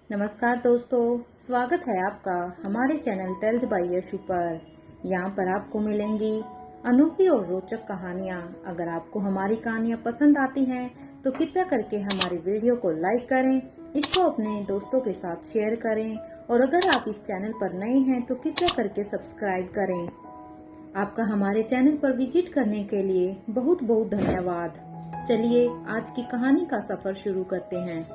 नमस्कार दोस्तों, स्वागत है आपका हमारे चैनल टेल्स बाय यशु पर। यहाँ पर आपको मिलेंगी अनोखी और रोचक कहानियाँ। अगर आपको हमारी कहानियाँ पसंद आती हैं तो कृपया करके हमारी वीडियो को लाइक करें, इसको अपने दोस्तों के साथ शेयर करें और अगर आप इस चैनल पर नए हैं तो कृपया करके सब्सक्राइब करें। आपका हमारे चैनल पर विजिट करने के लिए बहुत बहुत धन्यवाद। चलिए आज की कहानी का सफर शुरू करते हैं।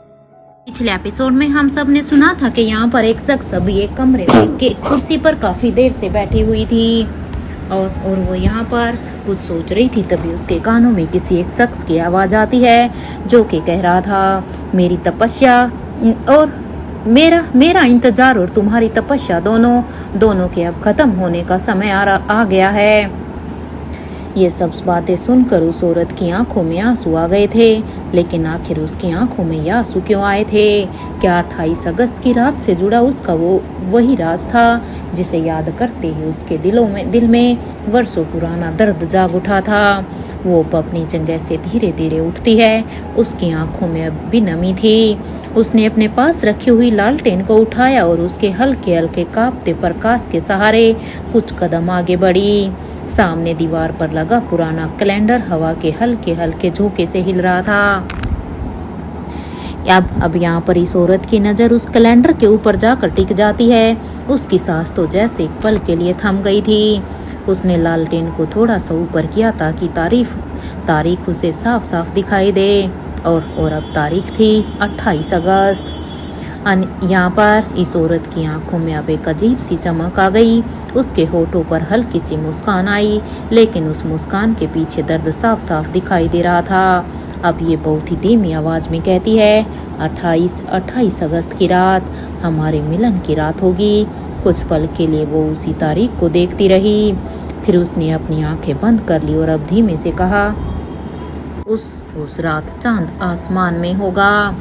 पिछले एपिसोड में हम सब ने सुना था कि यहाँ पर एक शख्स अभी एक कमरे में के कुर्सी पर काफी देर से बैठी हुई थी और वो यहाँ पर कुछ सोच रही थी। तभी उसके कानों में किसी एक शख्स की आवाज आती है जो कि कह रहा था, मेरी तपस्या और मेरा इंतजार और तुम्हारी तपस्या दोनों के अब खत्म होने का समय आ गया है। ये सब बातें सुनकर उस औरत की आंखों में आंसू आ गए थे। लेकिन आखिर उसकी आंखों में ये आंसू क्यों आए थे? क्या 28 अगस्त की रात से जुड़ा उसका वही राज था जिसे याद करते ही उसके दिल में वर्षों पुराना दर्द जाग उठा था। वो अपनी जगह से धीरे धीरे उठती है। उसकी आंखों में अब भी नमी थी। उसने अपने पास रखी हुई लालटेन को उठाया और उसके हल्के हल्के कांपते प्रकाश के सहारे कुछ कदम आगे बढ़ी। सामने दीवार पर लगा पुराना कैलेंडर हवा के हल्के हल्के झोंके से हिल रहा था। अब यहाँ पर इस औरत की नजर उस कैलेंडर के ऊपर जाकर टिक जाती है। उसकी सांस तो जैसे एक पल के लिए थम गई थी। उसने लालटेन को थोड़ा सा ऊपर किया ताकि तारीख उसे साफ साफ दिखाई दे और अब तारीख थी 28 अगस्त। यहाँ पर इस औरत की आंखों में अब एक अजीब सी चमक आ गई। उसके होठों पर हल्की सी मुस्कान आई, लेकिन उस मुस्कान के पीछे दर्द साफ साफ दिखाई दे रहा था। अब ये बहुत ही धीमी आवाज में कहती है, 28 अगस्त की रात हमारे मिलन की रात होगी। कुछ पल के लिए वो उसी तारीख को देखती रही, फिर उसने अपनी आंखें बंद कर ली और अब धीमे से कहा, उस रात चांद आसमान में होगा,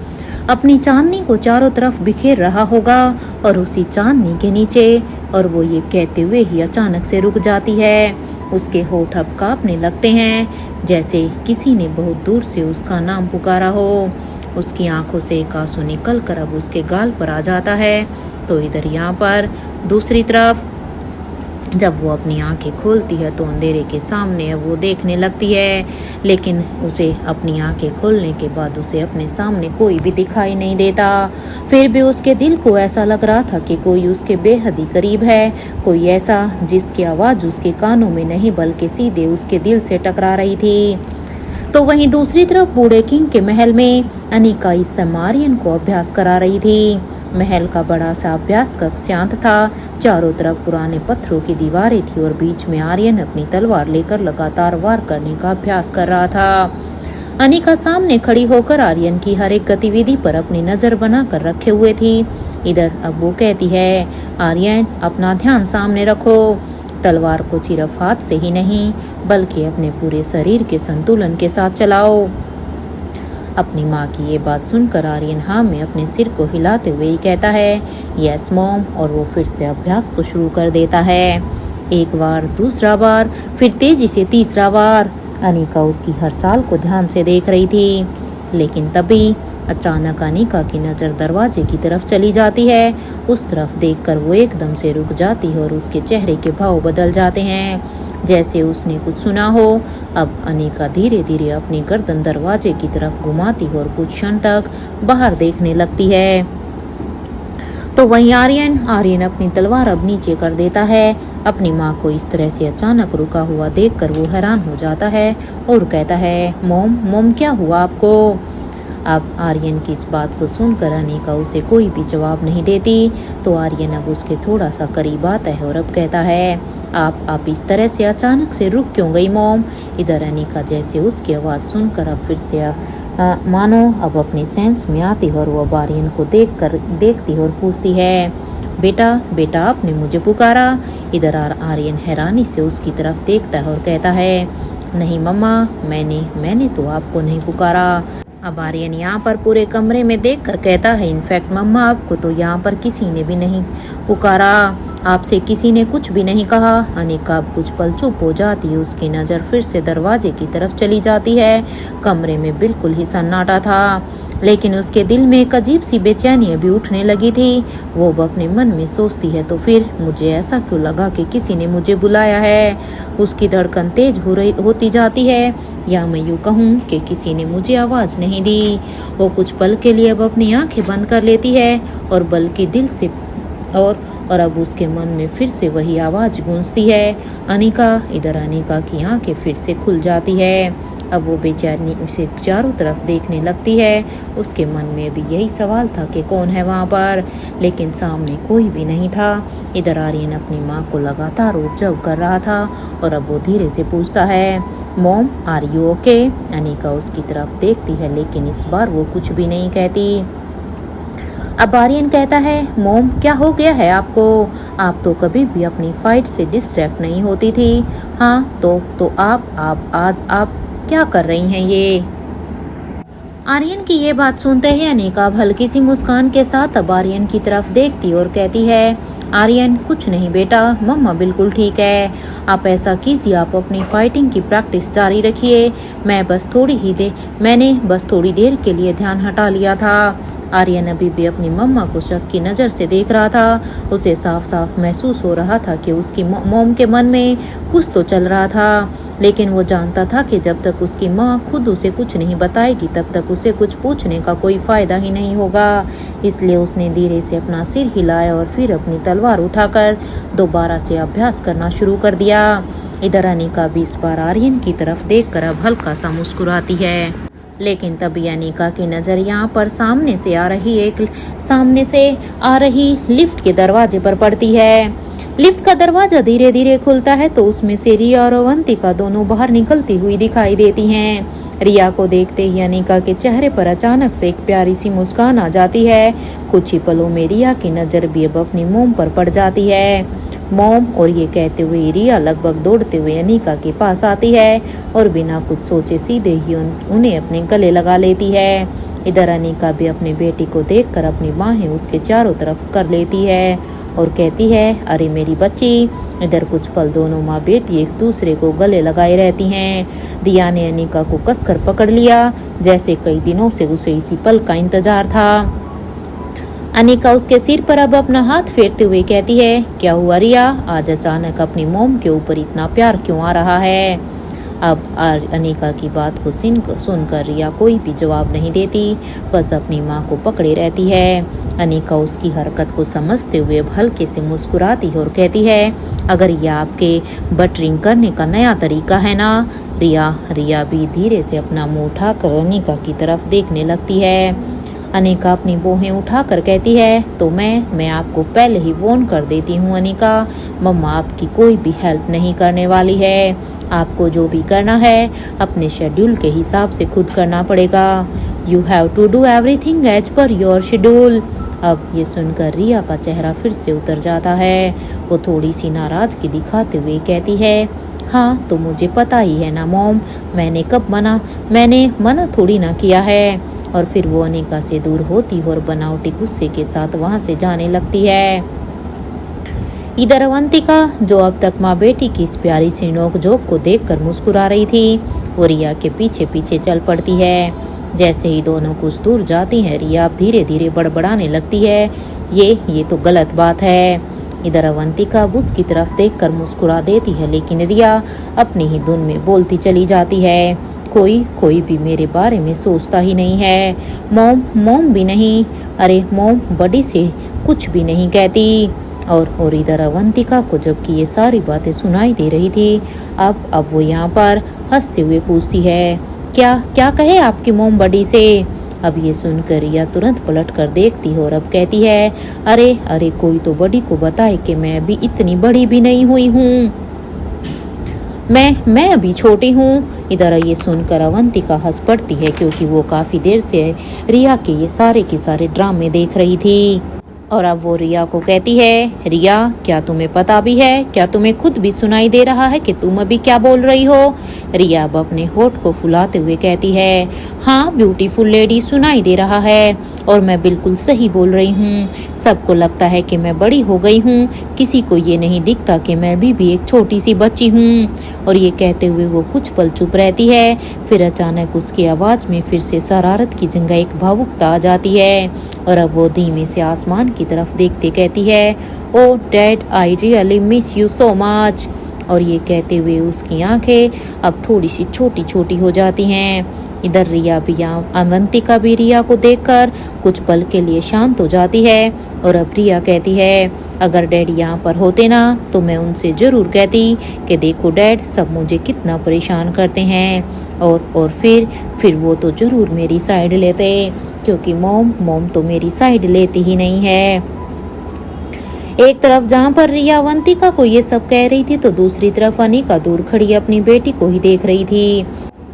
अपनी चांदनी को चारों तरफ बिखेर रहा होगा और उसी चांदनी के नीचे। और वो ये कहते हुए ही अचानक से रुक जाती है। उसके होठ अब कांपने लगते हैं जैसे किसी ने बहुत दूर से उसका नाम पुकारा हो। उसकी आंखों से एक आंसू निकल कर अब उसके गाल पर आ जाता है। तो इधर यहाँ पर दूसरी तरफ जब वो अपनी आंखें खोलती है तो अंधेरे के सामने वो देखने लगती है, लेकिन उसे अपनी आंखें खोलने के बाद उसे अपने सामने कोई भी दिखाई नहीं देता। फिर भी उसके दिल को ऐसा लग रहा था कि कोई उसके बेहद ही करीब है, कोई ऐसा जिसकी आवाज़ उसके कानों में नहीं बल्कि सीधे उसके दिल से टकरा रही थी। तो वहीं दूसरी तरफ बूढ़े किंग के महल में अनिका इस समय आर्यन को अभ्यास करा रही थी। महल का बड़ा सा अभ्यास कक्ष शांत था। चारों तरफ पुराने पत्थरों की दीवारें थी और बीच में आर्यन अपनी तलवार लेकर लगातार वार करने का अभ्यास कर रहा था। अनिका सामने खड़ी होकर आर्यन की हर एक गतिविधि पर अपनी नजर बनाकर रखे हुए थी। इधर अब वो कहती है, आर्यन अपना ध्यान सामने रखो, तलवार को सिर्फ हाथ से ही नहीं बल्कि अपने पूरे शरीर के संतुलन के साथ चलाओ। अपनी माँ की ये बात सुनकर आर्यन हाँ में अपने सिर को हिलाते हुए ही कहता है, यस मॉम, और वो फिर से अभ्यास को शुरू कर देता है। एक बार, दूसरा बार, फिर तेजी से तीसरा बार। अनिका उसकी हर चाल को ध्यान से देख रही थी, लेकिन तभी अचानक अनिका की नज़र दरवाजे की तरफ चली जाती है। उस तरफ देखकर वो एकदम से रुक जाती है और उसके चेहरे के भाव बदल जाते हैं जैसे उसने कुछ सुना हो। अब अनिका धीरे धीरे अपनी गर्दन दरवाजे की तरफ घुमाती है और कुछ क्षण तक बाहर देखने लगती है। तो वहीं आर्यन अपनी तलवार अब नीचे कर देता है। अपनी माँ को इस तरह से अचानक रुका हुआ देखकर वो हैरान हो जाता है और कहता है, मॉम क्या हुआ आपको? अब आर्यन की इस बात को सुनकर अनिका उसे कोई भी जवाब नहीं देती। तो आर्यन अब उसके थोड़ा सा करीब आता है और अब कहता है, आप इस तरह से अचानक से रुक क्यों गई मॉम? इधर अनिका जैसे उसकी आवाज़ सुनकर अब फिर से मानो अब अपने सेंस में आती है और वो आर्यन को देखती है और पूछती है, बेटा आपने मुझे पुकारा? इधर आर्यन हैरानी से उसकी तरफ देखता है और कहता है, नहीं मम्मा, मैंने तो आपको नहीं पुकारा। अब आर्यन यहाँ पर पूरे कमरे में देखकर कहता है, इनफैक्ट मम्मा, आपको तो यहाँ पर किसी ने भी नहीं पुकारा। आपसे किसी ने कुछ भी नहीं कहा। अनिका अब कुछ पल चुप हो जाती है। उसकी नज़र फिर से दरवाजे की तरफ चली जाती है। कमरे में बिल्कुल ही सन्नाटा था, लेकिन उसके दिल में एक अजीब सी बेचैनी अभी उठने लगी थी। वो अब अपने मन में सोचती है, तो फिर मुझे ऐसा क्यों लगा कि किसी ने मुझे बुलाया है। उसकी धड़कन तेज होती जाती है, या मैं यूँ कहूँ कि किसी ने मुझे आवाज़ नहीं दी। वो कुछ पल के लिए अब अपनी आंखें बंद कर लेती है और बल्कि दिल से और अब उसके मन में फिर से वही आवाज़ गूंजती है, अनिका इधर। अनिका की आंखें फिर से खुल जाती है। अब वो बेचैनी से चारों तरफ देखने लगती है। उसके मन में भी यही सवाल था कि कौन है वहाँ पर, लेकिन सामने कोई भी नहीं था। इधर आर्यन अपनी माँ को लगातार ऑब्जर्व कर रहा था और अब वो धीरे से पूछता है, mom are you okay? Anika उसकी तरफ देखती है, लेकिन इस बार वो कुछ भी नहीं कहती। अब आर्यन कहता है, मॉम क्या हो गया है आपको? आप तो कभी भी अपनी फाइट से डिस्ट्रैक्ट नहीं होती थी। हाँ तो आप क्या कर रही हैं ये? आर्यन की ये बात सुनते ही अनिका हल्की सी मुस्कान के साथ अब आर्यन की तरफ देखती और कहती है, आर्यन कुछ नहीं बेटा, मम्मा बिल्कुल ठीक है। आप ऐसा कीजिए, आप अपनी फाइटिंग की प्रैक्टिस जारी रखिए। मैंने बस थोड़ी देर के लिए ध्यान हटा लिया था। आर्यन अभी भी अपनी मम्मा को शक की नज़र से देख रहा था। उसे साफ साफ महसूस हो रहा था कि उसकी मॉम के मन में कुछ तो चल रहा था, लेकिन वो जानता था कि जब तक उसकी माँ खुद उसे कुछ नहीं बताएगी तब तक उसे कुछ पूछने का कोई फ़ायदा ही नहीं होगा। इसलिए उसने धीरे से अपना सिर हिलाया और फिर अपनी तलवार उठाकर दोबारा से अभ्यास करना शुरू कर दिया। इधर अनिका भी इस बार आर्यन की तरफ देखकर अब हल्का सा मुस्कुराती है, लेकिन तभी अनिका की नज़र यहाँ पर सामने से आ रही लिफ्ट के दरवाजे पर पड़ती है। लिफ्ट का दरवाजा धीरे धीरे खुलता है तो उसमें से रिया और अवंतिका दोनों बाहर निकलती हुई दिखाई देती हैं। रिया को देखते ही अनिका के चेहरे पर अचानक से एक प्यारी सी मुस्कान आ जाती है। कुछ ही पलों में रिया की नज़र भी अब अपनी मोम पर पड़ जाती है। मॉम, और ये कहते हुए रिया लगभग दौड़ते हुए अनिका के पास आती है और बिना कुछ सोचे सीधे ही उन्हें अपने गले लगा लेती है। इधर अनिका भी अपने बेटी को देखकर अपनी बाहें उसके चारों तरफ कर लेती है और कहती है, अरे मेरी बच्ची। इधर कुछ पल दोनों माँ बेटी एक दूसरे को गले लगाए रहती हैं। रिया ने अनिका को कसकर पकड़ लिया, जैसे कई दिनों से उसे इसी पल का इंतजार था। अनिका उसके सिर पर अब अपना हाथ फेरते हुए कहती है, क्या हुआ रिया, आज अचानक अपनी मोम के ऊपर इतना प्यार क्यों आ रहा है? अब अनिका की बात को सुनकर रिया कोई भी जवाब नहीं देती, बस अपनी माँ को पकड़े रहती है। अनिका उसकी हरकत को समझते हुए अब हल्के से मुस्कुराती है और कहती है, अगर यह आपके बटरिंग करने का नया तरीका है ना? रिया भी धीरे से अपना मुँह उठाकर अनिका की तरफ देखने लगती है। अनिका अपनी बाहें उठाकर कहती है, तो मैं आपको पहले ही वॉर्न कर देती हूँ अनिका, मम्मा आपकी कोई भी हेल्प नहीं करने वाली है। आपको जो भी करना है अपने शेड्यूल के हिसाब से खुद करना पड़ेगा। You have to do everything as per your schedule. अब ये सुनकर रिया का चेहरा फिर से उतर जाता है। वो थोड़ी सी नाराज़गी दिखाते हुए कहती है, हाँ तो मुझे पता ही है ना मॉम, मैंने मना थोड़ी ना किया है। और फिर वो अनिका से दूर होती और बनावटी गुस्से के साथ वहां से जाने लगती है। इधर अवंतिका, जो अब तक माँ बेटी की इस प्यारी सी नोक-झोंक को देखकर मुस्कुरा रही थी, वो रिया के पीछे पीछे चल पड़ती है। जैसे ही दोनों कुछ दूर जाती हैं, रिया धीरे धीरे बड़बड़ाने लगती है, ये तो गलत बात है। इधर अवंतिका उसकी तरफ देखकर मुस्कुरा देती है, लेकिन रिया अपनी ही धुन में बोलती चली जाती है, कोई भी मेरे बारे में सोचता ही नहीं है। मॉम भी नहीं। अरे मॉम बड़ी से कुछ भी नहीं कहती। और इधर अवंतिका को जबकि ये सारी बातें सुनाई दे रही थी, अब वो यहाँ पर हंसते हुए पूछती है, क्या कहे आपकी मॉम बड़ी से? अब ये सुनकर रिया तुरंत पलट कर देखती है और अब कहती है, अरे कोई तो बड़ी को बताए कि मैं अभी इतनी बड़ी भी नहीं हुई हूँ, मैं अभी छोटी हूँ। इधर ये सुनकर अवंतिका हंस पड़ती है, क्योंकि वो काफ़ी देर से रिया के ये सारे के सारे ड्रामे देख रही थी। और अब वो रिया को कहती है, रिया क्या तुम्हें पता भी है, क्या तुम्हें खुद भी सुनाई दे रहा है कि तुम अभी क्या बोल रही हो? रिया अब अपने होठ को फुलाते हुए कहती है, हाँ ब्यूटीफुल लेडी सुनाई दे रहा है और मैं बिल्कुल सही बोल रही हूँ। सबको लगता है कि मैं बड़ी हो गई हूँ, किसी को ये नहीं दिखता कि मैं भी एक छोटी सी बच्ची हूँ। और ये कहते हुए वो कुछ पल चुप रहती है, फिर अचानक उसकी आवाज़ में फिर से शरारत की जगह एक भावुकता आ जाती है और अब वो धीमे से आसमान की तरफ देखते कहती है, oh dad I really miss you so much. और ये कहते हुए उसकी आंखें अब थोड़ी सी छोटी छोटी हो जाती हैं। इधर रिया भी अवंतिका भी रिया को देखकर कुछ पल के लिए शांत हो जाती है और अब रिया कहती है, अगर डैड यहाँ पर होते ना तो मैं उनसे जरूर कहती कि देखो डैड सब मुझे कितना परेशान करते हैं। और फिर वो तो जरूर मेरी साइड लेते, क्योंकि मॉम तो मेरी साइड लेती ही नहीं है। एक तरफ जहाँ पर रिया अवंतिका को ये सब कह रही थी तो दूसरी तरफ अनिका दूर खड़ी अपनी बेटी को ही देख रही थी।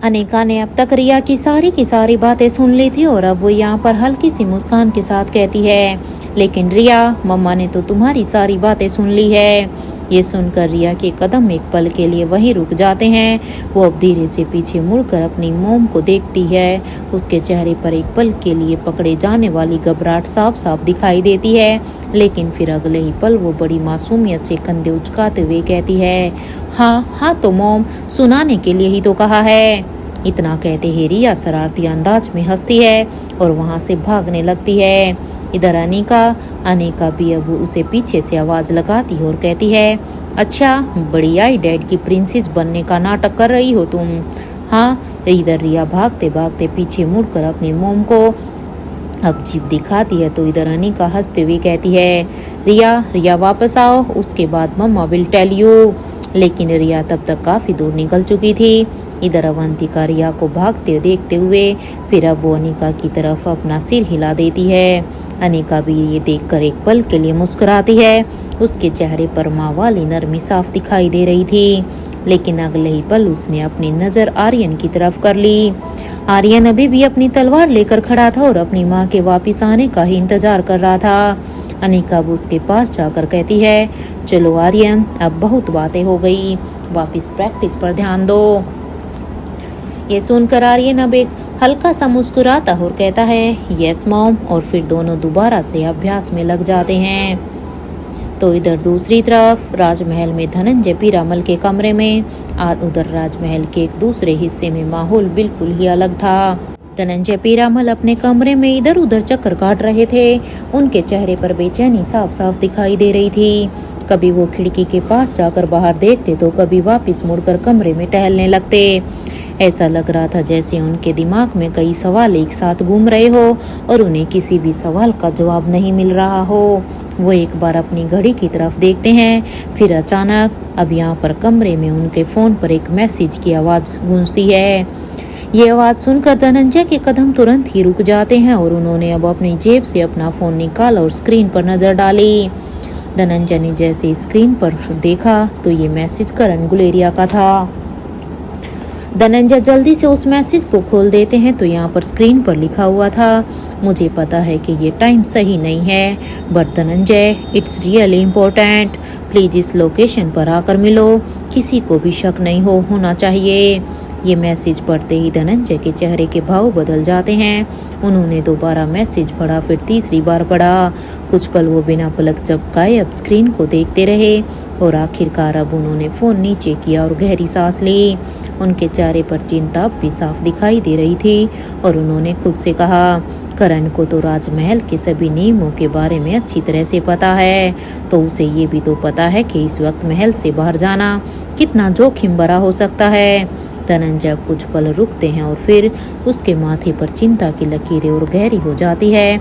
अनिका ने अब तक रिया की सारी बातें सुन ली थी और अब वो यहाँ पर हल्की सी मुस्कान के साथ कहती है, लेकिन रिया मम्मा ने तो तुम्हारी सारी बातें सुन ली है। ये सुनकर रिया के कदम एक पल के लिए वहीं रुक जाते हैं। वो अब धीरे से पीछे मुड़कर अपनी मोम को देखती है। उसके चेहरे पर एक पल के लिए पकड़े जाने वाली घबराहट साफ साफ दिखाई देती है, लेकिन फिर अगले ही पल वो बड़ी मासूमियत से कंधे उचकाते हुए कहती है, हाँ तो मोम सुनाने के लिए ही तो कहा है। इतना कहते ही रिया शरारती अंदाज में हंसती है और वहां से भागने लगती है। इधर अनिका भी अब उसे पीछे से आवाज लगाती और कहती है, अच्छा बड़ी आई डैड की प्रिंसेस बनने का नाटक कर रही हो तुम। हाँ। इधर रिया भागते भागते पीछे मुड़कर अपनी मोम को अब जीप दिखाती है तो इधर अनिका हंसते हुए कहती है, रिया वापस आओ, उसके बाद मम्मा विल टेल यू। लेकिन रिया तब तक काफी दूर निकल चुकी थी। इधर अवंतिका रिया को भागते देखते हुए फिर अब वो अनिका की तरफ अपना सिर हिला देती है। अनिका भी ये देखकर एक पल के लिए मुस्कुराती है। उसके चेहरे पर माँ वाली नरमी साफ दिखाई दे रही थी, लेकिन अगले ही पल उसने अपनी नजर आर्यन की तरफ कर ली। आर्यन अभी भी अपनी तलवार लेकर खड़ा था और अपनी माँ के वापिस आने का ही इंतजार कर रहा था। अनिका अब उसके पास जाकर कहती है, चलो आर्यन अब बहुत बातें हो गई, वापिस प्रैक्टिस पर ध्यान दो। ये सुनकर आर्यन अब एक हल्का सा मुस्कुराता और कहता है, यस मॉम, और फिर दोनों दोबारा से अभ्यास में लग जाते हैं। तो इधर दूसरी तरफ राजमहल में धनंजय पीरामल के कमरे में उधर राजमहल के एक दूसरे हिस्से में माहौल बिल्कुल ही अलग था। धनंजय पीरामल अपने कमरे में इधर उधर चक्कर काट रहे थे। उनके चेहरे पर बेचैनी साफ साफ दिखाई दे रही थी। कभी वो खिड़की के पास जाकर बाहर देखते तो कभी वापस मुड़कर कमरे में टहलने लगते। ऐसा लग रहा था जैसे उनके दिमाग में कई सवाल एक साथ घूम रहे हो और उन्हें किसी भी सवाल का जवाब नहीं मिल रहा हो। वो एक बार अपनी घड़ी की तरफ देखते हैं, फिर अचानक अब यहाँ पर कमरे में उनके फोन पर एक मैसेज की आवाज गूंजती है। ये आवाज सुनकर धनंजय के कदम तुरंत ही रुक जाते हैं और उन्होंने अब अपनी जेब से अपना फोन निकाला और स्क्रीन पर नजर डाली। धनंजय ने जैसे स्क्रीन पर देखा तो ये मैसेज करण गुलेरिया का था। धनंजय जल्दी से उस मैसेज को खोल देते हैं तो यहाँ पर स्क्रीन पर लिखा हुआ था, मुझे पता है कि ये टाइम सही नहीं है, but Dhananjay it's really important, please इस लोकेशन पर आकर मिलो, किसी को भी शक नहीं होना चाहिए। ये मैसेज पढ़ते ही धनंजय के चेहरे के भाव बदल जाते हैं। उन्होंने दोबारा मैसेज पढ़ा, फिर तीसरी बार पढ़ा। कुछ पल वो बिना पलक झपकाए अब स्क्रीन को देखते रहे और आखिरकार अब उन्होंने फोन नीचे किया और गहरी सांस ली। उनके चेहरे पर चिंता अब भी साफ दिखाई दे रही थी और उन्होंने खुद से कहा, करण को तो राजमहल के सभी नियमों के बारे में अच्छी तरह से पता है, तो उसे ये भी तो पता है कि इस वक्त महल से बाहर जाना कितना जोखिम भरा हो सकता है। धनंजय कुछ पल रुकते हैं और फिर उसके माथे पर चिंता की लकीरें और गहरी हो जाती है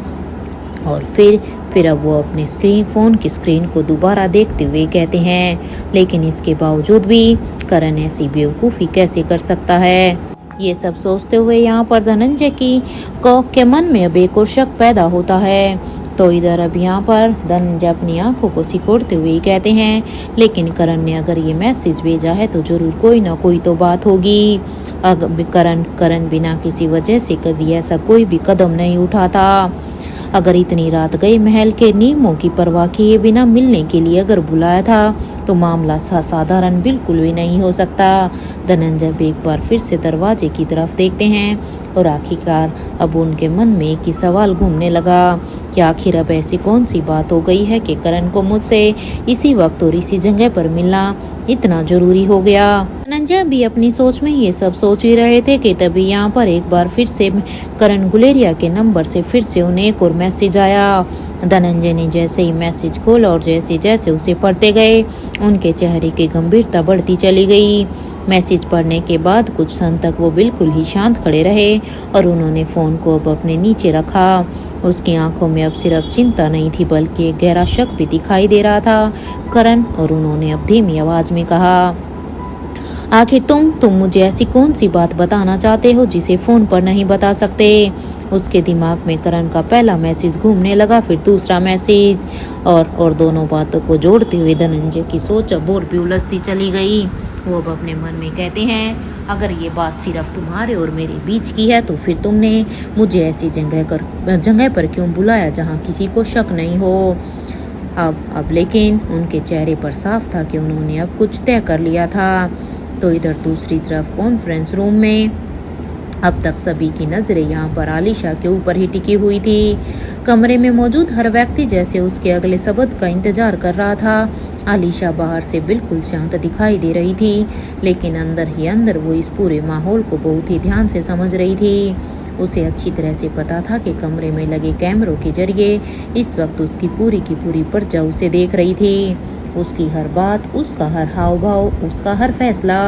और फिर अब वो अपने फोन की स्क्रीन को दोबारा देखते हुए कहते हैं, लेकिन इसके बावजूद भी करण ऐसी बेवकूफ़ी कैसे कर सकता है। ये सब सोचते हुए यहाँ पर धनंजय के मन में अब एक और शक पैदा होता है। तो इधर अब यहाँ पर धनंजय अपनी आंखों को सिकोड़ते हुए कहते हैं, लेकिन करण ने अगर ये मैसेज भेजा है तो जरूर कोई ना कोई तो बात होगी। अगर करण बिना किसी वजह से कभी ऐसा कोई भी कदम नहीं उठाता। अगर इतनी रात गए महल के नियमों की परवाह किए बिना मिलने के लिए अगर बुलाया था तो मामला साधारण बिल्कुल भी नहीं हो सकता। धनंजय एक बार फिर से दरवाजे की तरफ देखते हैं और आखिरकार अब उनके मन में एक ही सवाल घूमने लगा कि आखिर अब ऐसी कौन सी बात हो गई है कि करण को मुझसे इसी वक्त और इसी जगह पर मिलना इतना जरूरी हो गया। धनंजय भी अपनी सोच में ये सब सोच ही रहे थे कि तभी यहाँ पर एक बार फिर से करण गुलेरिया के नंबर से फिर से उन्हें एक और मैसेज आया। धनंजय ने जैसे ही मैसेज खोला और जैसे जैसे उसे पढ़ते गए उनके चेहरे की गंभीरता बढ़ती चली गई। मैसेज पढ़ने के बाद कुछ क्षण तक वो बिल्कुल ही शांत खड़े रहे और उन्होंने फ़ोन को अब अपने नीचे रखा। उसकी आंखों में अब सिर्फ चिंता नहीं थी बल्कि एक गहरा शक भी दिखाई दे रहा था। करण, और उन्होंने अब धीमी आवाज में कहा, आखिर तुम मुझे ऐसी कौन सी बात बताना चाहते हो जिसे फ़ोन पर नहीं बता सकते। उसके दिमाग में करण का पहला मैसेज घूमने लगा, फिर दूसरा मैसेज, और दोनों बातों को जोड़ते हुए धनंजय की सोच अब और भी उलझती चली गई। वो अब अपने मन में कहते हैं, अगर ये बात सिर्फ तुम्हारे और मेरे बीच की है तो फिर तुमने मुझे ऐसी जगह पर क्यों बुलाया जहाँ किसी को शक नहीं हो। अब लेकिन उनके चेहरे पर साफ था कि उन्होंने अब कुछ तय कर लिया था। तो इधर दूसरी तरफ कॉन्फ्रेंस रूम में अब तक सभी की नजरें यहाँ पर आलिशा के ऊपर ही टिकी हुई थी। कमरे में मौजूद हर व्यक्ति जैसे उसके अगले शब्द का इंतजार कर रहा था। आलिशा बाहर से बिल्कुल शांत दिखाई दे रही थी, लेकिन अंदर ही अंदर वो इस पूरे माहौल को बहुत ही ध्यान से समझ रही थी। उसे अच्छी तरह से पता था कि कमरे में लगे कैमरों के जरिए इस वक्त उसकी पूरी की पूरी प्रजा उसे देख रही थी। उसकी हर बात, उसका हर हाव भाव, उसका हर फैसला,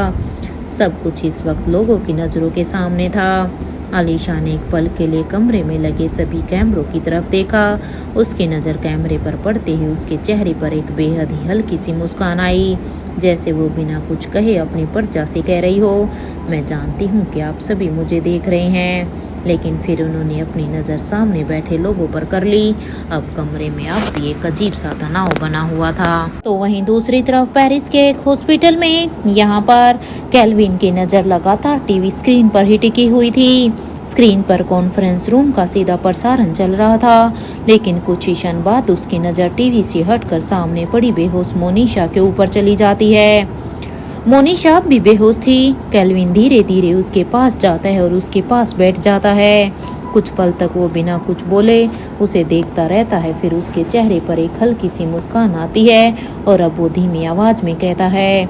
सब कुछ इस वक्त लोगों की नजरों के सामने था। आलिशा ने एक पल के लिए कमरे में लगे सभी कैमरों की तरफ देखा। उसकी नज़र कैमरे पर पड़ते ही उसके चेहरे पर एक बेहद ही हल्की सी मुस्कान आई, जैसे वो बिना कुछ कहे अपनी प्रजा से कह रही हो, मैं जानती हूँ कि आप सभी मुझे देख रहे हैं। लेकिन फिर उन्होंने अपनी नज़र सामने बैठे लोगों पर कर ली। अब कमरे में अब भी एक अजीब सा तनाव बना हुआ था। तो वहीं दूसरी तरफ पेरिस के एक हॉस्पिटल में यहाँ पर केल्विन की नज़र लगातार टीवी स्क्रीन पर ही टिकी हुई थी। स्क्रीन पर कॉन्फ्रेंस रूम का सीधा प्रसारण चल रहा था, लेकिन कुछ ही क्षण बाद उसकी नज़र टीवी से हटकर सामने पड़ी बेहोश मोनिशा के ऊपर चली जाती है। मोनिशा भी बेहोश थी। केल्विन धीरे धीरे उसके पास जाता है और उसके पास बैठ जाता है। कुछ पल तक वो बिना कुछ बोले उसे देखता रहता है, फिर उसके चेहरे पर एक हल्की सी मुस्कान आती है और अब वो धीमी आवाज में कहता है,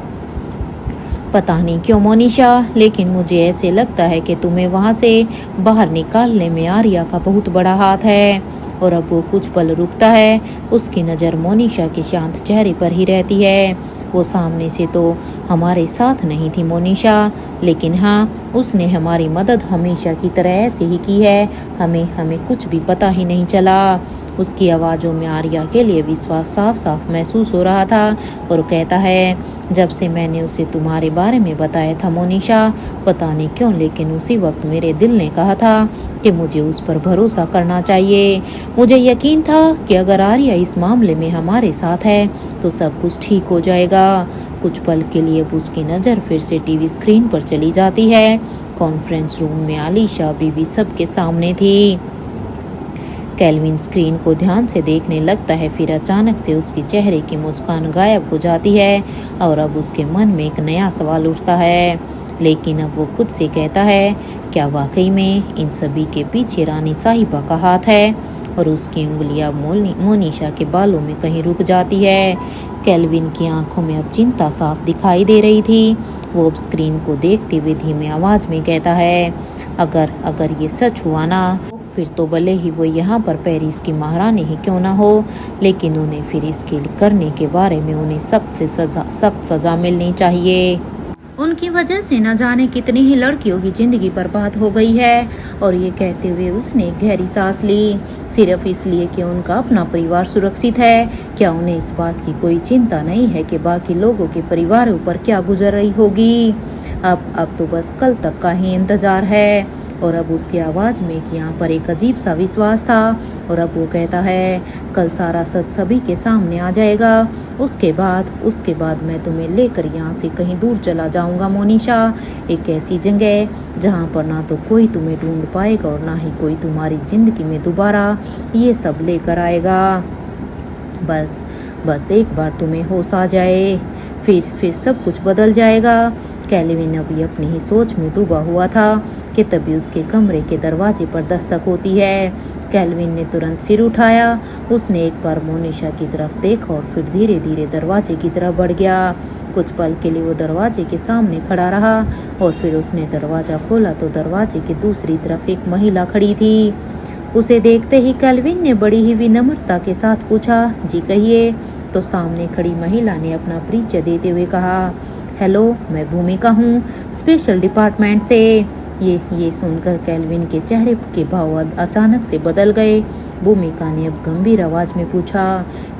पता नहीं क्यों मोनिशा, लेकिन मुझे ऐसे लगता है कि तुम्हें वहाँ से बाहर निकालने में आर्या का बहुत बड़ा हाथ है। और अब वो कुछ पल रुकता है। उसकी नज़र मोनिशा के शांत चेहरे पर ही रहती है। वो सामने से तो हमारे साथ नहीं थी मोनिशा, लेकिन हाँ, उसने हमारी मदद हमेशा की तरह ऐसे ही की है। हमें कुछ भी पता ही नहीं चला। उसकी आवाज़ों में आर्या के लिए विश्वास साफ साफ महसूस हो रहा था और कहता है, जब से मैंने उसे तुम्हारे बारे में बताया था मोनिशा, पता नहीं क्यों, लेकिन उसी वक्त मेरे दिल ने कहा था कि मुझे उस पर भरोसा करना चाहिए। मुझे यकीन था कि अगर आर्या इस मामले में हमारे साथ है तो सब कुछ ठीक हो जाएगा। कुछ पल के लिए उसकी नज़र फिर से टीवी स्क्रीन पर चली जाती है। कॉन्फ्रेंस रूम में आलिशा बीवी सबके सामने थी। केल्विन स्क्रीन को ध्यान से देखने लगता है, फिर अचानक से उसके चेहरे की मुस्कान गायब हो जाती है और अब उसके मन में एक नया सवाल उठता है। लेकिन अब वो खुद से कहता है, क्या वाकई में इन सभी के पीछे रानी साहिबा का हाथ है? और उसकी उंगलियां मोनिशा के बालों में कहीं रुक जाती है। केल्विन की आंखों में अब चिंता साफ दिखाई दे रही थी। वो अब स्क्रीन को देखते हुए धीमी आवाज में कहता है, अगर ये सच हुआ ना, फिर तो भले ही वो यहाँ पर पेरिस की महारानी ही क्यों ना हो, लेकिन उन्हें फिर इसके करने के बारे में उन्हें सख्त सजा मिलनी चाहिए। उनकी वजह से न जाने कितनी ही लड़कियों की जिंदगी बर्बाद हो गई है। और ये कहते हुए उसने एक गहरी सांस ली, सिर्फ इसलिए कि उनका अपना परिवार सुरक्षित है। क्या उन्हें इस बात की कोई चिंता नहीं है कि बाकी लोगों के परिवारों पर क्या गुजर रही होगी? अब तो बस कल तक का ही इंतजार है। और अब उसकी आवाज़ में कि यहाँ पर एक अजीब सा विश्वास था। और अब वो कहता है, कल सारा सच सभी के सामने आ जाएगा। उसके बाद मैं तुम्हें लेकर यहाँ से कहीं दूर चला जाऊँगा मोनिशा, एक ऐसी जगह जहाँ पर ना तो कोई तुम्हें ढूंढ पाएगा और ना ही कोई तुम्हारी ज़िंदगी में दोबारा ये सब लेकर आएगा। बस एक बार तुम्हें होश आ जाए, फिर सब कुछ बदल जाएगा। कैल्विन अभी अपनी ही सोच में डूबा हुआ था कि तभी उसके कमरे के दरवाजे पर दस्तक होती है। कैल्विन ने तुरंत सिर उठाया। उसने एक बार मोनिशा की तरफ देखा और फिर धीरे धीरे दरवाजे की तरफ बढ़ गया। कुछ पल के लिए वो दरवाजे के सामने खड़ा रहा और फिर उसने दरवाजा खोला तो दरवाजे की दूसरी तरफ एक महिला खड़ी थी। उसे देखते ही कैल्विन ने बड़ी ही विनम्रता के साथ पूछा, जी कहिए। तो सामने खड़ी महिला ने अपना परिचय देते हुए कहा, हेलो, मैं भूमिका हूँ, स्पेशल डिपार्टमेंट से। ये सुनकर कैल्विन के चेहरे के भाव अचानक से बदल गए। भूमिका ने अब गंभीर आवाज में पूछा,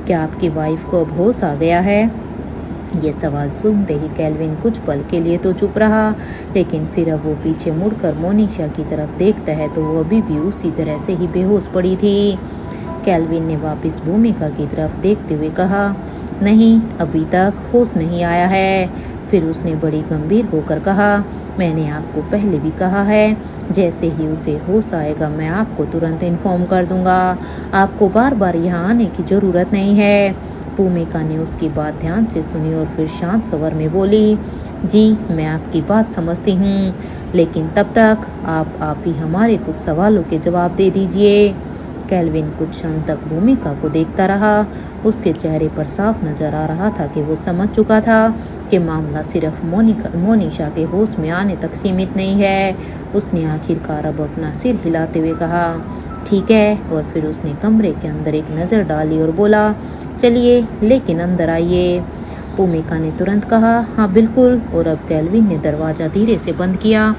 क्या आपकी वाइफ को अब होश आ गया है? ये सवाल सुनते ही कैल्विन कुछ पल के लिए तो चुप रहा, लेकिन फिर अब वो पीछे मुड़कर मोनिशा की तरफ देखता है तो वो अभी भी उसी तरह से ही बेहोश पड़ी थी। कैल्विन ने वापस भूमिका की तरफ देखते हुए कहा, नहीं, अभी तक होश नहीं आया है। फिर उसने बड़ी गंभीर होकर कहा, मैंने आपको पहले भी कहा है, जैसे ही उसे होश आएगा मैं आपको तुरंत इन्फॉर्म कर दूंगा। आपको बार बार यहाँ आने की ज़रूरत नहीं है। भूमिका ने उसकी बात ध्यान से सुनी और फिर शांत स्वर में बोली, जी मैं आपकी बात समझती हूँ, लेकिन तब तक आप ही हमारे कुछ सवालों के जवाब दे दीजिए। कैल्विन कुछ क्षण तक भूमिका को देखता रहा। उसके चेहरे पर साफ नजर आ रहा था कि वो समझ चुका था कि मामला सिर्फ मोनिशा के होश में आने तक सीमित नहीं है। उसने आखिरकार अब अपना सिर हिलाते हुए कहा, ठीक है। और फिर उसने कमरे के अंदर एक नज़र डाली और बोला, चलिए लेकिन अंदर आइए। भूमिका ने तुरंत कहा, हाँ बिल्कुल। और अब कैल्विन ने दरवाज़ा धीरे से बंद किया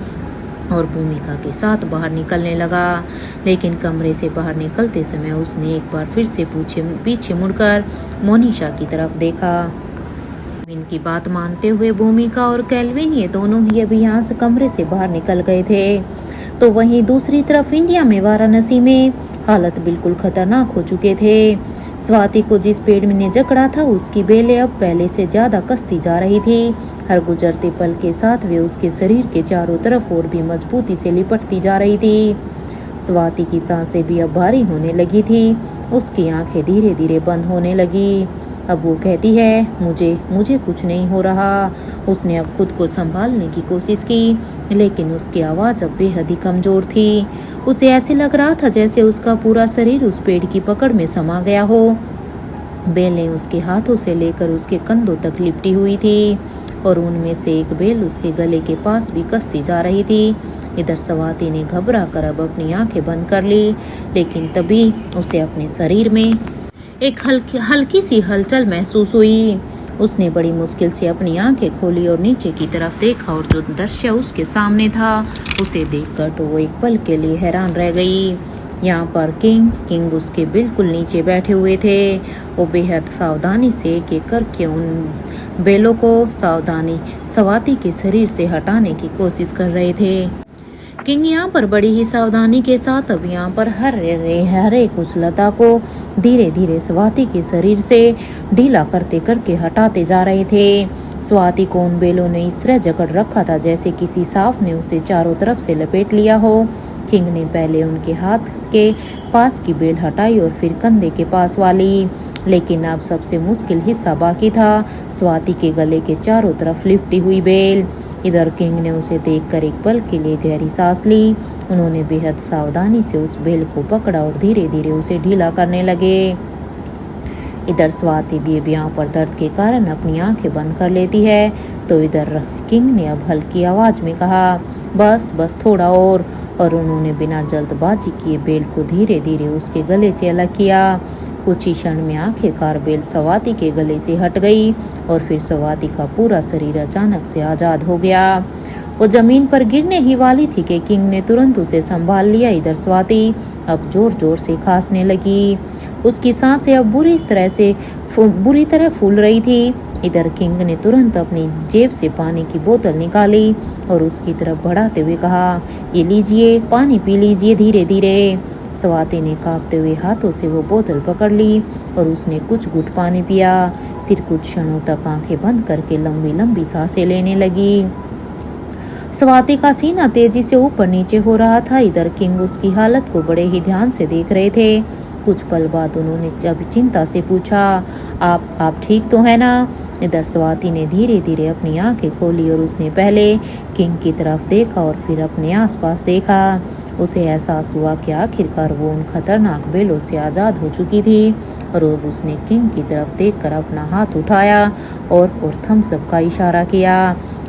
और भूमिका के साथ बाहर निकलने लगा। लेकिन कमरे से बाहर निकलते समय उसने एक बार फिर से पीछे मुड़कर मोनिशा की तरफ देखा। इनकी बात मानते हुए भूमिका और कैल्विन ये दोनों ही अभी यहाँ से कमरे से बाहर निकल गए थे। तो वहीं दूसरी तरफ इंडिया में वाराणसी में हालत बिल्कुल खतरनाक हो चुके थे। स्वाति को जिस पेड़ में ने जकड़ा था उसकी बेलें अब पहले से ज्यादा कसती जा रही थी। हर गुजरते पल के साथ वे उसके शरीर के चारों तरफ और भी मजबूती से लिपटती जा रही थी। स्वाति की सांसें भी अब भारी होने लगी थी। उसकी आंखें धीरे धीरे बंद होने लगी। अब वो कहती है, मुझे कुछ नहीं हो रहा। उसने अब खुद को संभालने की कोशिश की, लेकिन उसकी आवाज़ अब बेहद ही कमज़ोर थी। उसे ऐसे लग रहा था जैसे उसका पूरा शरीर उस पेड़ की पकड़ में समा गया हो। बेलें उसके हाथों से लेकर उसके कंधों तक लिपटी हुई थी और उनमें से एक बेल उसके गले के पास भी कसती जा रही थी। इधर स्वाति ने घबरा कर अब अपनी आंखें बंद कर ली, लेकिन तभी उसे अपने शरीर में एक हल्की सी हलचल महसूस हुई। उसने बड़ी मुश्किल से अपनी आंखें खोली और नीचे की तरफ देखा और जो दृश्य उसके सामने था उसे देखकर तो वो एक पल के लिए हैरान रह गई। यहाँ पर किंग उसके बिल्कुल नीचे बैठे हुए थे। वो बेहद सावधानी से एक एक करके उन बेलों को स्वाति के शरीर से हटाने की कोशिश कर रहे थे। किंग यहाँ पर बड़ी ही सावधानी के साथ अब यहाँ पर हरे कुछ लता को धीरे धीरे स्वाति के शरीर से ढीला करते करके हटाते जा रहे थे। स्वाति को उन बेलों ने इस तरह जकड़ रखा था जैसे किसी सांप ने उसे चारों तरफ से लपेट लिया हो। किंग ने पहले उनके हाथ के पास की बेल हटाई और फिर कंधे के पास वाली, लेकिन अब सबसे मुश्किल हिस्सा बाकी था, स्वाति के गले के चारों तरफ लिपटी हुई बेल। इधर किंग ने उसे देखकर एक पल के लिए गहरी सांस ली। उन्होंने बेहद सावधानी से उस बेल को पकड़ा और धीरे धीरे उसे ढीला करने लगे। इधर स्वाति भी अब यहाँ पर दर्द के कारण अपनी आंखें बंद कर लेती है, तो इधर किंग ने अब हल्की आवाज में कहा, बस थोड़ा और उन्होंने बिना जल्दबाजी किए बेल को धीरे धीरे उसके गले से अलग किया। कुछ ही क्षण में आखिरकार बेल स्वाति के गले से हट गई और फिर स्वाति का पूरा शरीर अचानक से आजाद हो गया। वो जमीन पर गिरने ही वाली थी कि किंग ने तुरंत उसे संभाल लिया। इधर स्वाति अब जोर जोर से खांसने लगी। उसकी सांसें अब बुरी तरह फूल रही थी इधर किंग ने तुरंत अपनी जेब से पानी की बोतल निकाली और उसकी तरफ बढ़ाते हुए कहा, ये लीजिए, पानी पी लीजिए धीरे धीरे। स्वाति ने कांपते हुए हाथों से वो बोतल पकड़ ली और उसने कुछ घुट पानी पिया। फिर कुछ क्षणों तक आंखें बंद करके लंबी लंबी सांसें लेने लगी। स्वाति का सीना तेजी से ऊपर नीचे हो रहा था। इधर किंग उसकी हालत को बड़े ही ध्यान से देख रहे थे। कुछ पल बाद उन्होंने जब चिंता से पूछा, आप ठीक तो है ना? इधर स्वाति ने धीरे धीरे अपनी आंखें खोली और उसने पहले किंग की तरफ देखा और फिर अपने आसपास देखा। उसे एहसास हुआ कि आखिरकार वो उन खतरनाक बेलों से आज़ाद हो चुकी थी और अब उसने किंग की तरफ देखकर अपना हाथ उठाया और थम्स अप का इशारा किया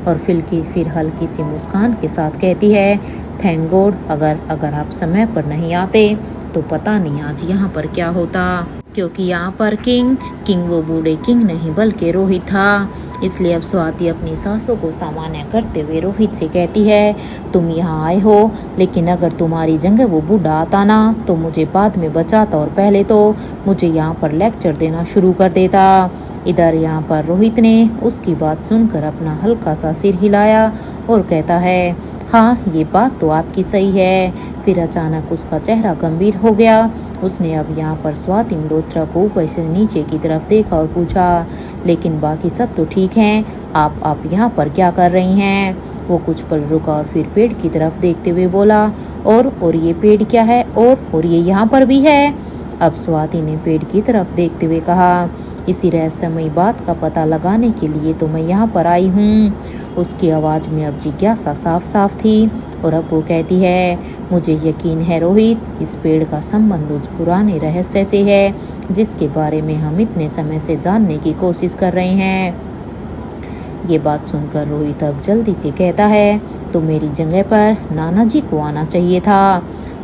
और फिर हल्की सी मुस्कान के साथ कहती है, थैंक गॉड, अगर आप समय पर नहीं आते तो पता नहीं आज यहाँ पर क्या होता। क्योंकि यहाँ पर किंग वो बूढ़े किंग नहीं बल्कि रोहित था। इसलिए अब स्वाति अपनी सांसों को सामान्य करते हुए रोहित से कहती है, तुम यहाँ आए हो, लेकिन अगर तुम्हारी जगह वो बूढ़ा आता ना तो मुझे बाद में बचाता और पहले तो मुझे यहाँ पर लेक्चर देना शुरू कर देता। इधर यहाँ पर रोहित ने उसकी बात सुनकर अपना हल्का सा सिर हिलाया और कहता है, हाँ ये बात तो आपकी सही है। फिर अचानक उसका चेहरा गंभीर हो गया। उसने अब यहाँ पर स्वाति मल्होत्रा को ऊपर से नीचे की तरफ देखा और पूछा, लेकिन बाकी सब तो ठीक हैं, आप यहाँ पर क्या कर रही हैं? वो कुछ पल रुका और फिर पेड़ की तरफ देखते हुए बोला, और ये पेड़ क्या है? और ये यहाँ पर भी है? अब स्वाति ने पेड़ की तरफ देखते हुए कहा, इसी रहस्यमयी बात का पता लगाने के लिए तो मैं यहाँ पर आई हूँ। उसकी आवाज़ में अब जिज्ञासा साफ साफ थी और अब वो कहती है, मुझे यकीन है रोहित, इस पेड़ का संबंध उस पुराने रहस्य से है जिसके बारे में हम इतने समय से जानने की कोशिश कर रहे हैं। ये बात सुनकर रोहित अब जल्दी से कहता है, तो मेरी जगह पर नाना जी को आना चाहिए था।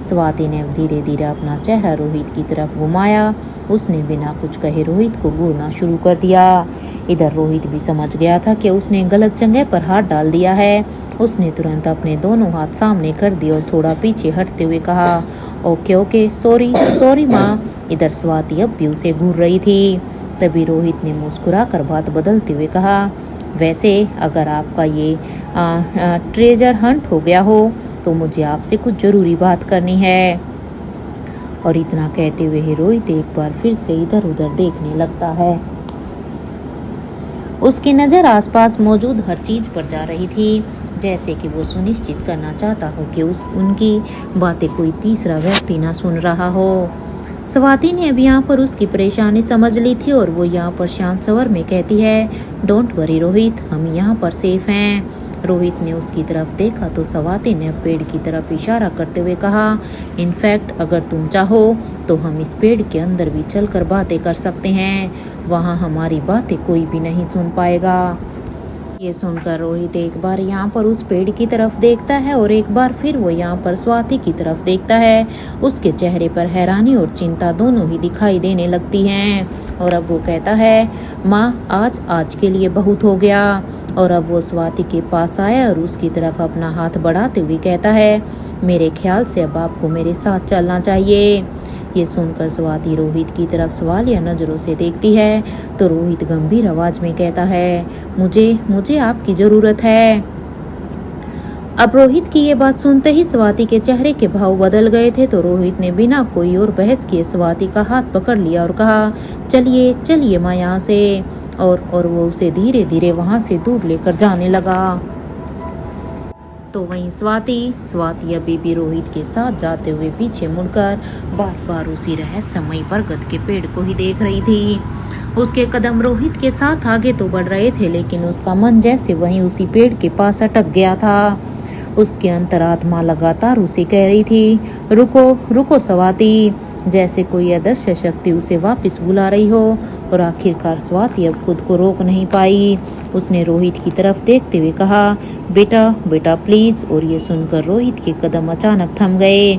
स्वाति ने धीरे धीरे अपना चेहरा रोहित की तरफ घुमाया। उसने बिना कुछ कहे रोहित को घूरना शुरू कर दिया। इधर रोहित भी समझ गया था कि उसने गलत जगह पर हाथ डाल दिया है। उसने तुरंत अपने दोनों हाथ सामने कर दिए और थोड़ा पीछे हटते हुए कहा, ओके सॉरी माँ। इधर स्वाति अब भी उसे घूर रही थी। तभी रोहित ने मुस्कुराकर बात बदलते हुए कहा, वैसे अगर आपका ये ट्रेजर हंट हो गया हो तो मुझे आपसे कुछ जरूरी बात करनी है। और इतना कहते हुए रोहित एक बार फिर से इधर उधर देखने लगता है। उसकी नज़र आसपास मौजूद हर चीज पर जा रही थी, जैसे कि वो सुनिश्चित करना चाहता हो कि उनकी बातें कोई तीसरा व्यक्ति ना सुन रहा हो। स्वाति ने अब यहाँ पर उसकी परेशानी समझ ली थी और वो यहाँ पर शांत स्वर में कहती है, डोंट वरी रोहित, हम यहाँ पर सेफ हैं। रोहित ने उसकी तरफ देखा तो स्वाति ने पेड़ की तरफ इशारा करते हुए कहा, इनफैक्ट अगर तुम चाहो तो हम इस पेड़ के अंदर भी चलकर बातें कर सकते हैं, वहाँ हमारी बातें कोई भी नहीं सुन पाएगा। ये सुनकर रोहित एक बार यहाँ पर उस पेड़ की तरफ देखता है और एक बार फिर वो यहाँ पर स्वाति की तरफ देखता है। उसके चेहरे पर हैरानी और चिंता दोनों ही दिखाई देने लगती हैं। और अब वो कहता है, माँ आज के लिए बहुत हो गया। और अब वो स्वाति के पास आया और उसकी तरफ अपना हाथ बढ़ाते हुए कहता है, मेरे ख्याल से अब आपको मेरे साथ चलना चाहिए। ये सुनकर स्वाति रोहित की तरफ सवालिया नजरों से देखती है तो रोहित गंभीर आवाज में कहता है, मुझे आपकी जरूरत है। अब रोहित की ये बात सुनते ही स्वाति के चेहरे के भाव बदल गए थे तो रोहित ने बिना कोई और बहस किए स्वाति का हाथ पकड़ लिया और कहा, चलिए माँ यहाँ से। और वो उसे धीरे धीरे वहां से दूर लेकर जाने लगा। तो वहीं स्वाति अभी भी रोहित के साथ जाते हुए पीछे मुड़कर बार बार उसी रहस्यमयी बरगद के पेड़ को ही देख रही थी। उसके कदम रोहित के साथ आगे तो बढ़ रहे थे लेकिन उसका मन जैसे वहीं उसी पेड़ के पास अटक गया था। उसकी अंतरात्मा लगातार उसे कह रही थी, रुको स्वाति, जैसे कोई अदृश्य शक्ति उसे वापस बुला रही हो। और आखिरकार स्वाति अब खुद को रोक नहीं पाई। उसने रोहित की तरफ देखते हुए कहा, बेटा प्लीज। और ये सुनकर रोहित के कदम अचानक थम गए।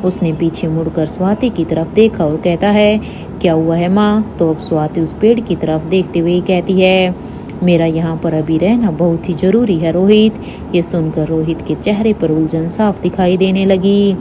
उसने पीछे मुड़कर स्वाति की तरफ देखा और कहता है, क्या हुआ है माँ? तो अब स्वाति उस पेड़ की तरफ देखते हुए कहती है, मेरा यहाँ पर अभी रहना बहुत ही जरूरी है रोहित। ये सुनकर रोहित के चेहरे पर उलझन साफ दिखाई देने लगी।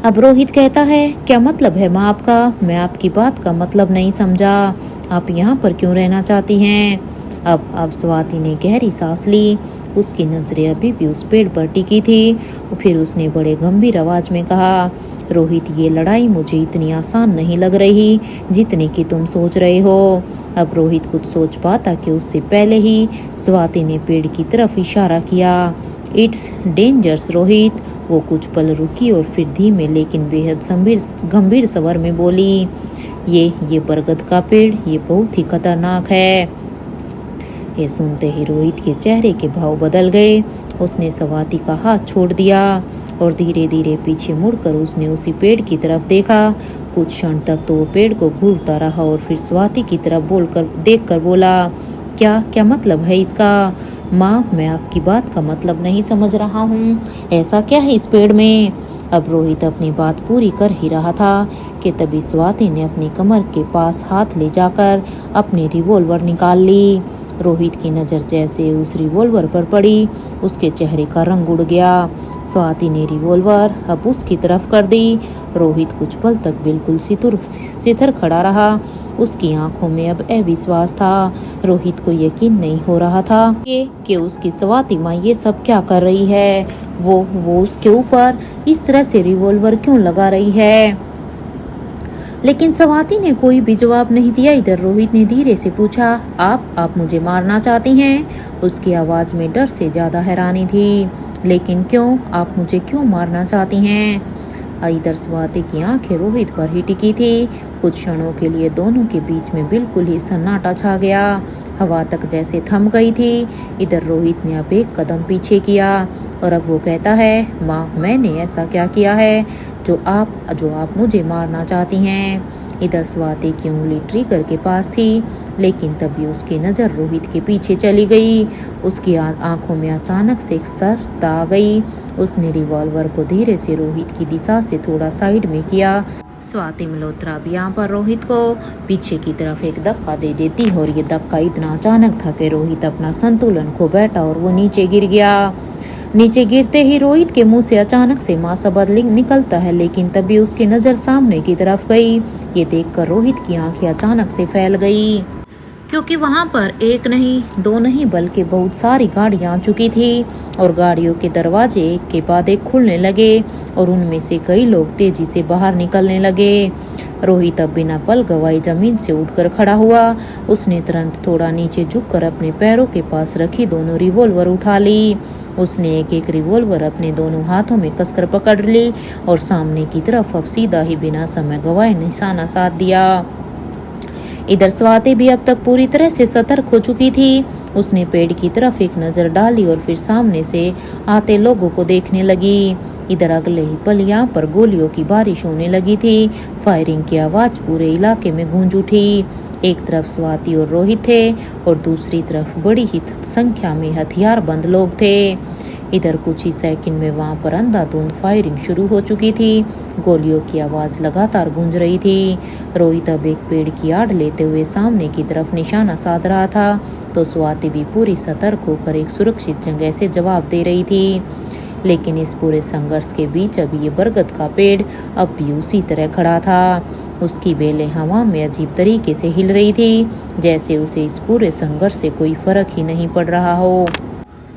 अब रोहित कहता है, क्या मतलब है माँ आपका? मैं आपकी बात का मतलब नहीं समझा। आप यहाँ पर क्यों रहना चाहती हैं? अब स्वाति ने गहरी सांस ली। उसकी नजरें अभी भी उस पेड़ पर टिकी थी। फिर उसने बड़े गंभीर आवाज में कहा, रोहित, ये लड़ाई मुझे इतनी आसान नहीं लग रही जितनी कि तुम सोच रहे हो। अब रोहित कुछ सोच पाता कि उससे पहले ही स्वाति ने पेड़ की तरफ इशारा किया। It's dangerous Rohit. वो कुछ पल रुकी और फिर धीमे लेकिन बेहद गंभीर स्वर में बोली, ये बरगद का पेड़, ये बहुत ही खतरनाक है। ये सुनते ही रोहित के चेहरे के भाव बदल गए। उसने स्वाति का हाथ छोड़ दिया और धीरे धीरे पीछे मुड़कर उसने उसी पेड़ की तरफ देखा। कुछ क्षण तक तो वो पेड़ को घूरता रहा और फिर स्वाति की तरफ देखकर बोला, क्या मतलब है इसका? माँ, मैं आपकी बात का मतलब नहीं समझ रहा हूँ। ऐसा क्या है इस पेड़ में? अब रोहित अपनी बात पूरी कर ही रहा था कि तभी स्वाति ने अपनी कमर के पास हाथ ले जाकर अपनी रिवॉल्वर निकाल ली। रोहित की नज़र जैसे उस रिवॉल्वर पर पड़ी, उसके चेहरे का रंग उड़ गया। स्वाति ने रिवॉल्वर अब उसकी तरफ कर दी। रोहित कुछ पल तक बिल्कुल सितर खड़ा रहा। उसकी आंखों में अब अविश्वास था। रोहित को यकीन नहीं हो रहा था कि उसकी स्वाति माँ ये सब क्या कर रही है। वो उसके ऊपर इस तरह से रिवॉल्वर क्यों लगा रही है। लेकिन स्वाति ने कोई भी जवाब नहीं दिया। इधर रोहित ने धीरे से पूछा, आप मुझे मारना चाहती हैं? उसकी आवाज में डर से ज्यादा हैरानी थी। लेकिन क्यों? आप मुझे क्यों मारना चाहती हैं? इधर स्वाति की आंखें रोहित पर ही टिकी थी। कुछ क्षणों के लिए दोनों के बीच में बिल्कुल ही सन्नाटा छा गया। हवा तक जैसे थम गई थी। इधर रोहित ने अब एक कदम पीछे किया और अब वो कहता है, माँ, मैंने ऐसा क्या किया है जो आप मुझे मारना चाहती हैं? इधर स्वाति की उंगली ट्रिगर के पास थी, लेकिन तभी उसकी नज़र रोहित के पीछे चली गई। उसकी आंखों में अचानक से एक स्तब्धता आ गई। उसने रिवॉल्वर को धीरे से रोहित की दिशा से थोड़ा साइड में किया। स्वाति मल्होत्रा भी यहाँ पर रोहित को पीछे की तरफ एक धक्का दे देती और ये धक्का इतना अचानक था कि रोहित अपना संतुलन खो बैठा और वो नीचे गिर गया। नीचे गिरते ही रोहित के मुंह से अचानक से मां शब्द निकलता है, लेकिन तभी उसकी नजर सामने की तरफ गई। ये देखकर रोहित की आंखें अचानक से फैल गई, क्योंकि वहां पर एक नहीं, दो नहीं, बल्कि बहुत सारी गाड़ियां आ चुकी थी और गाड़ियों के दरवाजे एक के बाद एक खुलने लगे और उनमें से कई लोग तेजी से बाहर निकलने लगे। रोहित अब बिना पल गवाए जमीन से उठकर खड़ा हुआ। उसने तुरंत थोड़ा नीचे झुककर अपने पैरों के पास रखी दोनों रिवॉल्वर उठा ली। उसने एक एक रिवॉल्वर अपने दोनों हाथों में कसकर पकड़ ली और सामने की तरफ अब सीधा ही बिना समय गवाए निशाना साध दिया। इधर स्वाति भी अब तक पूरी तरह से सतर्क हो चुकी थी। उसने पेड़ की तरफ एक नजर डाली और फिर सामने से आते लोगों को देखने लगी। इधर अगले ही पल यहाँ पर गोलियों की बारिश होने लगी थी। फायरिंग की आवाज पूरे इलाके में गूंज उठी। एक तरफ स्वाति और रोहित थे और दूसरी तरफ बड़ी ही संख्या में हथियारबंद लोग थे। इधर कुछ ही सेकंड में वहां पर अंधाधुंध फायरिंग शुरू हो चुकी थी। गोलियों की आवाज लगातार गूंज रही थी। रोहित अब एक पेड़ की आड़ लेते हुए सामने की तरफ निशाना साध रहा था, तो स्वाति भी पूरी सतर्क होकर एक सुरक्षित जगह से जवाब दे रही थी। लेकिन इस पूरे संघर्ष के बीच अब ये बरगद का पेड़ अब भी उसी तरह खड़ा था। उसकी बेलें हवा में अजीब तरीके से हिल रही थी, जैसे उसे इस पूरे संघर्ष से कोई फर्क ही नहीं पड़ रहा हो।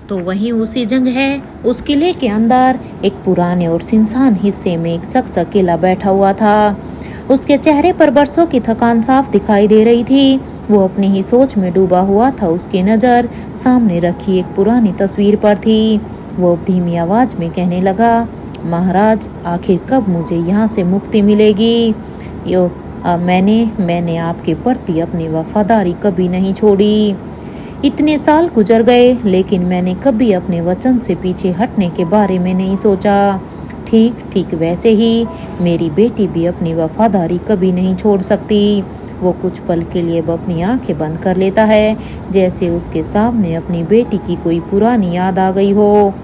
तो वहीं उसी जगह उस किले के अंदर एक पुराने और सुनसान हिस्से में एक शख्स अकेला बैठा हुआ था। उसके चेहरे पर बरसों की थकान साफ दिखाई दे रही थी। वो अपनी ही सोच में डूबा हुआ था। उसकी नज़र सामने रखी एक पुरानी तस्वीर पर थी। वो धीमी आवाज में कहने लगा, महाराज, आखिर कब मुझे यहाँ से मुक्ति मिलेगी? मैंने आपके प्रति अपनी वफादारी कभी नहीं छोड़ी। इतने साल गुजर गए, लेकिन मैंने कभी अपने वचन से पीछे हटने के बारे में नहीं सोचा। ठीक वैसे ही मेरी बेटी भी अपनी वफादारी कभी नहीं छोड़ सकती। वो कुछ पल के लिए अब अपनी आंखें बंद कर लेता है, जैसे उसके सामने अपनी बेटी की कोई पुरानी याद आ गई हो।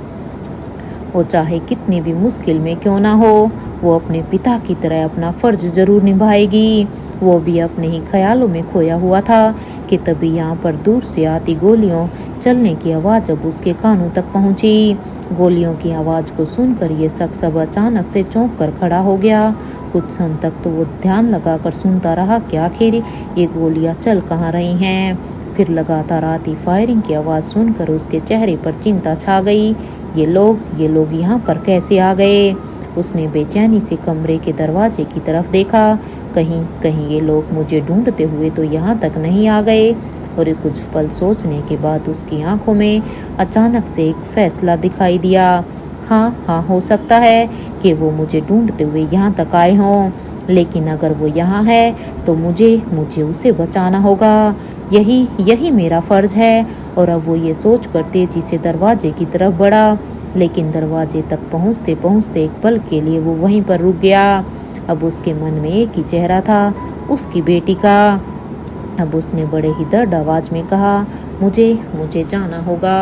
वो चाहे कितनी भी मुश्किल में क्यों ना हो, वो अपने पिता की तरह अपना फर्ज जरूर निभाएगी। वो भी अपने ही ख्यालों में खोया हुआ था कि तभी यहाँ पर दूर से आती गोलियों चलने की आवाज़ अब उसके कानों तक पहुंची। गोलियों की आवाज़ को सुनकर ये शख्स अब अचानक से चौंक कर खड़ा हो गया। कुछ क्षण तक तो वो ध्यान लगाकर सुनता रहा कि आखिर ये गोलियां चल कहाँ रही हैं। फिर लगातार आती फायरिंग की आवाज़ सुनकर उसके चेहरे पर चिंता छा गई। ये लोग यहाँ पर कैसे आ गए? उसने बेचैनी से कमरे के दरवाजे की तरफ देखा। कहीं कहीं ये लोग मुझे ढूंढते हुए तो यहाँ तक नहीं आ गए। और कुछ पल सोचने के बाद उसकी आंखों में अचानक से एक फैसला दिखाई दिया। हाँ, हो सकता है कि वो मुझे ढूंढते हुए यहाँ तक आए हों, लेकिन अगर वो यहाँ है तो मुझे उसे बचाना होगा। यही मेरा फर्ज है। और अब वो ये सोचकर तेजी से दरवाजे की तरफ बढ़ा, लेकिन दरवाजे तक पहुँचते पहुँचते एक पल के लिए वो वहीं पर रुक गया। अब उसके मन में एक ही चेहरा था, उसकी बेटी का। अब उसने बड़े ही दर्द आवाज में कहा, मुझे जाना होगा।